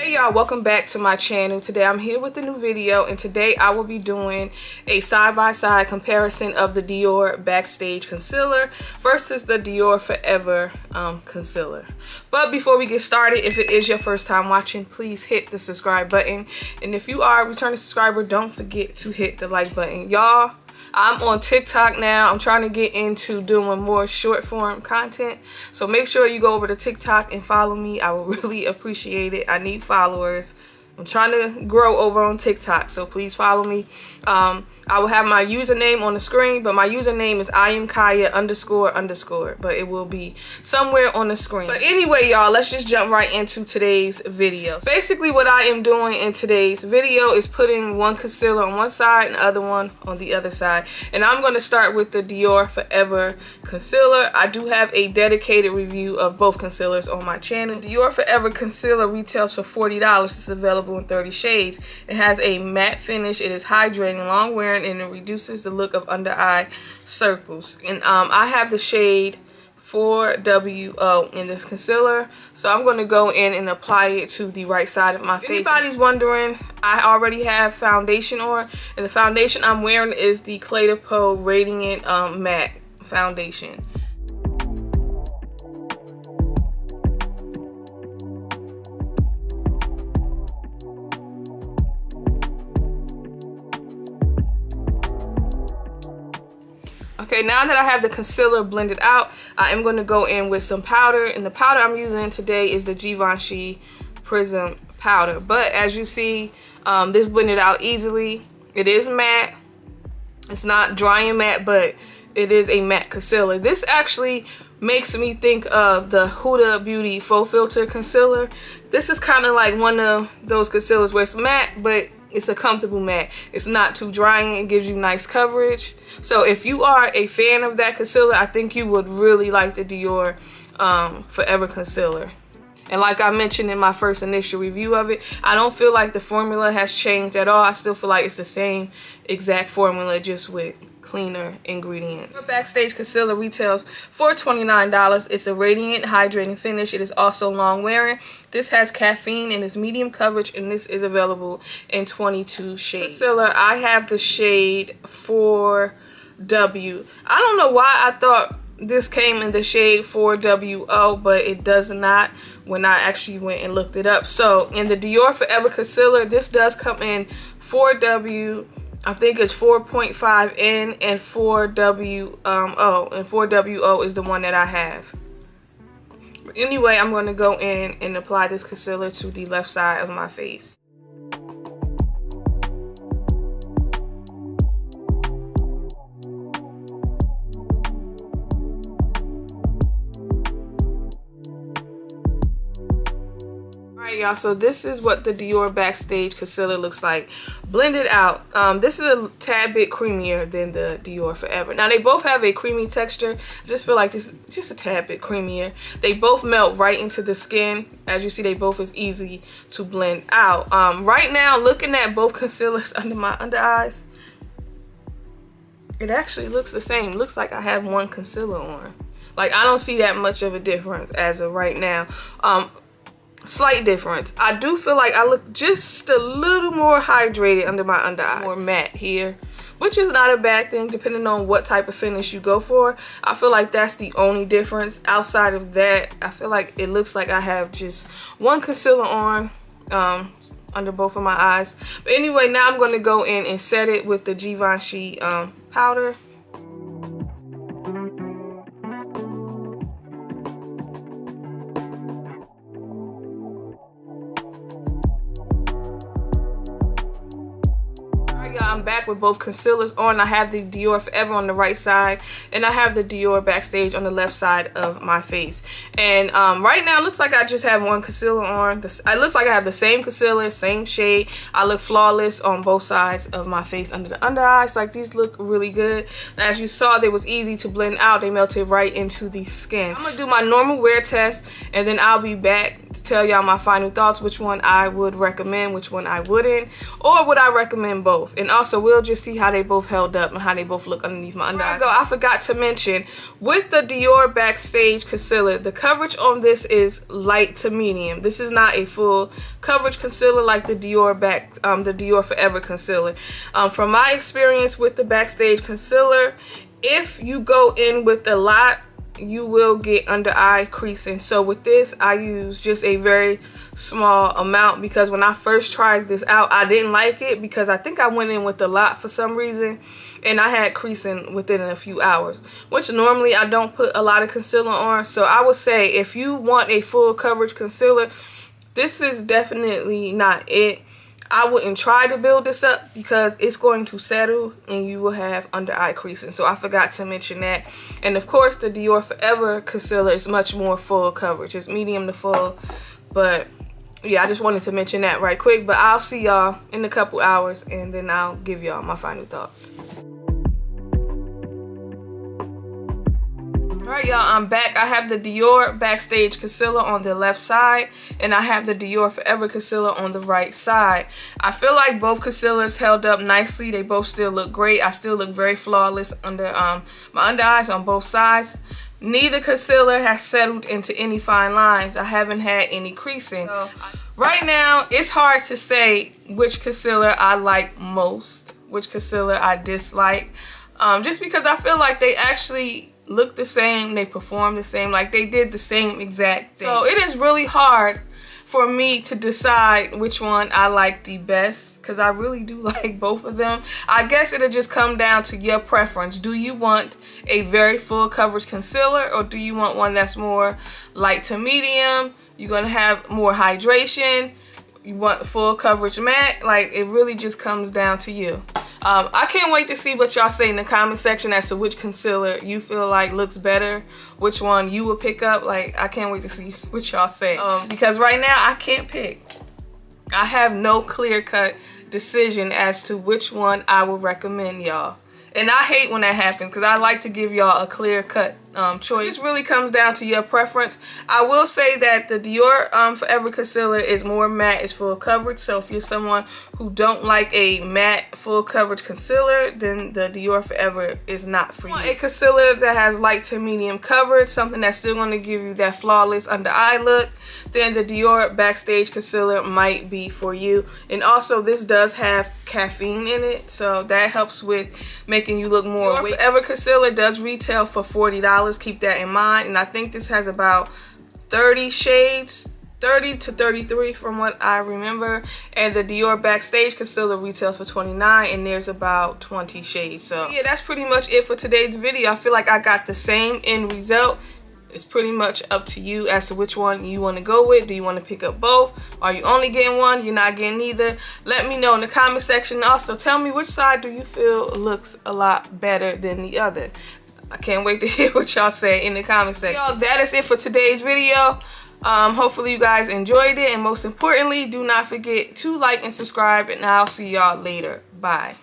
Hey y'all, welcome back to my channel. Today I'm here with a new video, and today I will be doing a side-by-side comparison of the Dior Backstage concealer versus the Dior Forever concealer. But before we get started, if it is your first time watching, please hit the subscribe button, and if you are a returning subscriber, don't forget to hit the like button. Y'all, I'm on TikTok now. I'm trying to get into doing more short form content. So make sure you go over to TikTok and follow me. I would really appreciate it. I need followers. I'm trying to grow over on TikTok, so please follow me. I will have my username on the screen, but my username is Iamkaia__, but it will be somewhere on the screen. But anyway, y'all, let's just jump right into today's video. Basically, what I am doing in today's video is putting one concealer on one side and the other one on the other side. And I'm going to start with the Dior Forever concealer. I do have a dedicated review of both concealers on my channel. Dior Forever concealer retails for $40. It's available in 30 shades. It has a matte finish. It is hydrating, long wearing, and it reduces the look of under eye circles. And I have the shade 4WO in this concealer, so I'm going to go in and apply it to the right side of my face. If anybody's wondering, I already have foundation on, and the foundation I'm wearing is the peau Radiant Matte Foundation. Okay, now that I have the concealer blended out, I am going to go in with some powder. And the powder I'm using today is the Givenchy Prism powder. But as you see, this blended out easily. It is matte. It's not dry and matte, but it is a matte concealer. This actually makes me think of the Huda Beauty Faux Filter concealer. This is kind of like one of those concealers where it's matte, but it's a comfortable matte. It's not too drying. It gives you nice coverage. So if you are a fan of that concealer, I think you would really like the Dior Forever concealer. And like I mentioned in my first initial review of it, I don't feel like the formula has changed at all. I still feel like it's the same exact formula, just with cleaner ingredients. The Backstage concealer retails for $29. It's a radiant hydrating finish. It is also long wearing. This has caffeine and is medium coverage, and this is available in 22 shades. Concealer, I have the shade 4W. I don't know why I thought this came in the shade 4WO, but it does not when I actually went and looked it up. So in the Dior Forever concealer, this does come in 4W. I think it's 4.5N and 4WO, and 4WO is the one that I have. But anyway, I'm going to go in and apply this concealer to the left side of my face. Alright y'all, so this is what the Dior Backstage concealer looks like blended out. This is a tad bit creamier than the Dior Forever. Now they both have a creamy texture. I just feel like this is just a tad bit creamier. They both melt right into the skin. As you see, they both is easy to blend out. Right now, looking at both concealers under my under eyes, it actually looks the same. Looks like I have one concealer on. Like, I don't see that much of a difference as of right now. Slight difference. I do feel like I look just a little more hydrated under my under eyes. More matte here, which is not a bad thing depending on what type of finish you go for. I feel like that's the only difference. Outside of that, I feel like it looks like I have just one concealer on under both of my eyes. But anyway, now I'm going to go in and set it with the Givenchy powder. I'm back with both concealers on. I have the Dior Forever on the right side, and I have the Dior Backstage on the left side of my face. And right now it looks like I just have one concealer on. It looks like I have the same concealer, same shade. I look flawless on both sides of my face under the under eyes. Like, these look really good. As you saw, they was easy to blend out. They melted right into the skin. I'm gonna do my normal wear test, and then I'll be back to tell y'all my final thoughts, which one I would recommend, which one I wouldn't, or would I recommend both. And also we'll just see how they both held up and how they both look underneath my under eyes. I forgot to mention, with the Dior Backstage concealer, the coverage on this is light to medium. This is not a full coverage concealer like the Dior Forever concealer. From my experience with the Backstage concealer, if you go in with a lot, you will get under eye creasing. So with this, I use just a very small amount, because when I first tried this out, I didn't like it because I think I went in with a lot for some reason, and I had creasing within a few hours, which normally I don't put a lot of concealer on. So I would say if you want a full coverage concealer, this is definitely not it. I wouldn't try to build this up because it's going to settle and you will have under eye creasing. So I forgot to mention that. And of course, the Dior Forever concealer is much more full coverage. It's medium to full. But yeah, I just wanted to mention that right quick. But I'll see y'all in a couple hours and then I'll give y'all my final thoughts. Alright y'all, I'm back. I have the Dior Backstage concealer on the left side and I have the Dior Forever concealer on the right side. I feel like both concealers held up nicely. They both still look great. I still look very flawless under my under eyes on both sides. Neither concealer has settled into any fine lines. I haven't had any creasing. So, right now, it's hard to say which concealer I like most, which concealer I dislike. Just because I feel like they actually look the same, they perform the same, like they did the same exact thing. So it is really hard for me to decide which one I like the best, because I really do like both of them. I guess it'll just come down to your preference. Do you want a very full coverage concealer, or do you want one that's more light to medium? You're gonna have more hydration, you want full coverage matte. Like, it really just comes down to you. I can't wait to see what y'all say in the comment section as to which concealer you feel like looks better, which one you would pick up. Like, I can't wait to see what y'all say. Because right now, I can't pick. I have no clear-cut decision as to which one I would recommend y'all. And I hate when that happens because I like to give y'all a clear-cut choice. This really comes down to your preference. I will say that the Dior Forever concealer is more matte, it's full coverage. So if you're someone who don't like a matte full coverage concealer, then the Dior Forever is not for you. A concealer that has light to medium coverage, something that's still going to give you that flawless under eye look, then the Dior Backstage concealer might be for you. And also, this does have caffeine in it, so that helps with making you look more awake. Forever concealer does retail for $40. Keep that in mind. And I think this has about 30 shades, 30 to 33 from what I remember. And the Dior Backstage concealer retails for $29, and there's about 20 shades. So yeah, that's pretty much it for today's video. I feel like I got the same end result. It's pretty much up to you as to which one you want to go with. Do you want to pick up both? Are you only getting one? You're not getting either? Let me know in the comment section. Also, tell me which side do you feel looks a lot better than the other. I can't wait to hear what y'all say in the comment section. Y'all, that is it for today's video. Hopefully you guys enjoyed it. And most importantly, do not forget to like and subscribe. And I'll see y'all later. Bye.